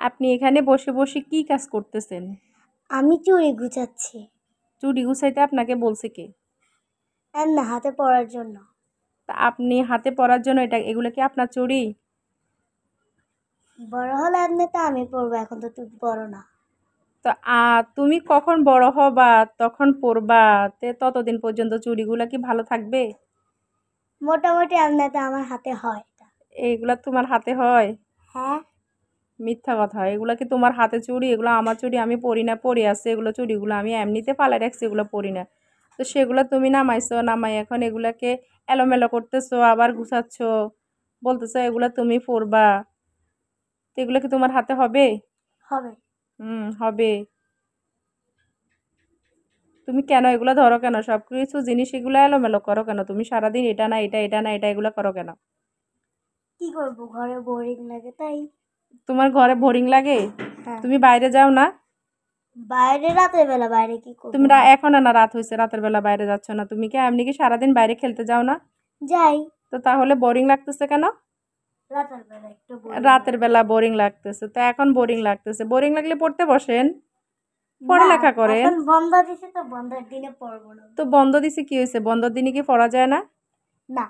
আপনি এখানে বসে বসে কি কাজ করতেছেন? আমি চুড়ি গুছাচ্ছি। চুড়ি গুছাইতে আপনাকে বলছে কে? না, হাতে পরার জন্য। তা আপনি হাতে পরার জন্য এগুলো কি আপনার চুড়ি? বড় হলে এমনি তো আমি পরবো, এখন তো তুই বড় না। তো তুমি কখন বড় হবা তখন পরবা, ততদিন পর্যন্ত চুড়িগুলা কি ভালো থাকবে? মোটামুটি এমনি তো আমার হাতে হয় এটা। এইগুলা তোমার হাতে হয়? হ্যাঁ। মিথ্যা কথা। এগুলা কি তোমার হাতে চুড়ি? এগুলো আমার চুড়ি, আমি পরি না, পরে আছে এগুলো চুড়িগুলো আমি এমনিতে ফালাই রাখছি, এগুলো পরি না। তো সেগুলো তুমি নামাইছো, নামাই এখন এগুলাকে এলোমেলো করতেছো, আবার গুছাচ্ছ, বলতেছো এগুলো তুমি পরবা। তো এগুলো কি তোমার হাতে হবে? হবে। হবে। তুমি কেন এগুলো ধরো কেন? সব কিছু জিনিস এগুলো এলোমেলো করো কেন? তুমি সারাদিন এটা না এটা, এটা না এটা, এগুলো করো কেন? কি করবো, ঘরে বোরিং লাগে তাই। তোমার ঘরে বোরিং লাগে? হ্যাঁ। তুমি বাইরে যাও না? বাইরে রাতের বেলা বাইরে কি করবো? তুমি এখন না, রাত হয়েছে, রাতের বেলা বাইরে যাচ্ছ না? তুমি কি এমনি কি সারাদিন বাইরে খেলতে যাও না? যাই। তো তাহলে বোরিং লাগতেছে কেন? রাতের বেলা একটু রাতের বেলা বোরিং লাগতেছে, তো এখন বোরিং লাগতেছে, বোরিং লাগলে পড়তে বসেন, পড়ালেখা করেন। এখন বন্ধ দিছে তো বন্ধের দিনে পড়বো না। তো বন্ধ দিছে কি হয়েছে? বন্ধর দিনে কি পড়া যায় না? না।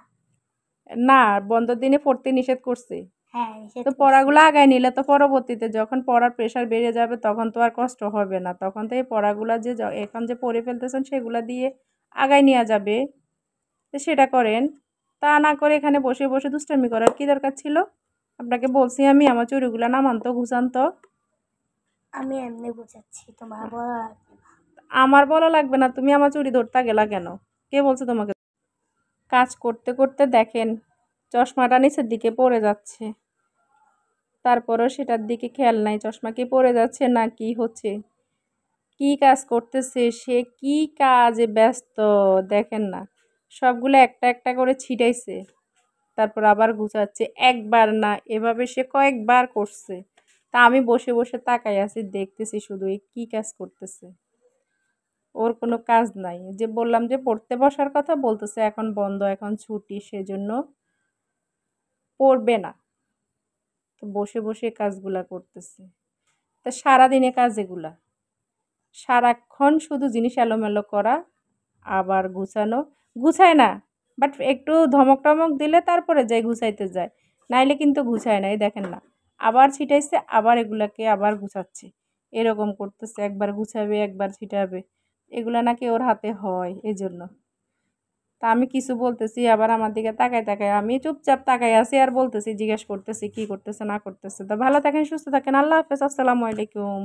না, বন্ধর দিনে পড়তে নিষেধ করছে। হ্যাঁ, নিষেধ তো করছে। পড়াগুলো আগায় নিলে তো পরবর্তীতে যখন পড়ার প্রেশার বেড়ে যাবে তখন তো আর কষ্ট হবে না, তখন তো এই পড়াগুলো যে এখন যে পড়ে ফেলতেছেন সেগুলা দিয়ে আগায় নেওয়া যাবে। তো সেটা করেন। তা না করে এখানে বসে বসে দুষ্টামি করার কি দরকার ছিল? আপনাকে বলছি আমি আমার চুড়িগুলো নামান তো, গুছান তো। আমি এমনি গুছাচ্ছি, তোমার বলা লাগবে না। আমার বলা লাগবে না, তুমি আমার চুড়ি ধরতে গেলা কেন? কে বলছে তোমাকে? কাজ করতে করতে দেখেন চশমাটা নিচের দিকে পড়ে যাচ্ছে, তারপরও সেটার দিকে খেয়াল নাই চশমা কি পড়ে যাচ্ছে না কি হচ্ছে, কি কাজ করতেছে সে, কি কাজে ব্যস্ত দেখেন না। সবগুলো একটা একটা করে ছিটাইছে, তারপর আবার গুছাচ্ছে, একবার না এভাবে সে কয়েকবার করছে। তা আমি বসে বসে তাকাই আছি, দেখতেছি শুধু এই কি কাজ করতেছে। ওর কোনো কাজ নাই, যে বললাম যে পড়তে বসার কথা, বলতেছে এখন বন্ধ, এখন ছুটি, সেজন্য পড়বে না। তো বসে বসে কাজগুলা করতেছে। তা সারাদিনে কাজ এগুলা, সারাক্ষণ শুধু জিনিস এলোমেলো করা, আবার গুছানো। গুছায় না, বাট একটু ধমক টমক দিলে তারপরে যাই গুছাইতে যায়, নাইলে কিন্তু গুছায় না। এই দেখেন না, আবার ছিটাইছে, আবার এগুলাকে আবার গুছাচ্ছে, এরকম করতেছে, একবার গুছাবে একবার ছিটাবে। এগুলা নাকি ওর হাতে হয়, এই জন্য। তা আমি কিছু বলতেছি, আবার আমার দিকে তাকায় তাকায়, আমি চুপচাপ তাকাই আছি আর বলতেছি, জিজ্ঞেস করতেছি কি করতেছে না করতেছে। তো ভালো থাকেন, সুস্থ থাকেন, আল্লাহ হাফেজ, আসসালামু আলাইকুম।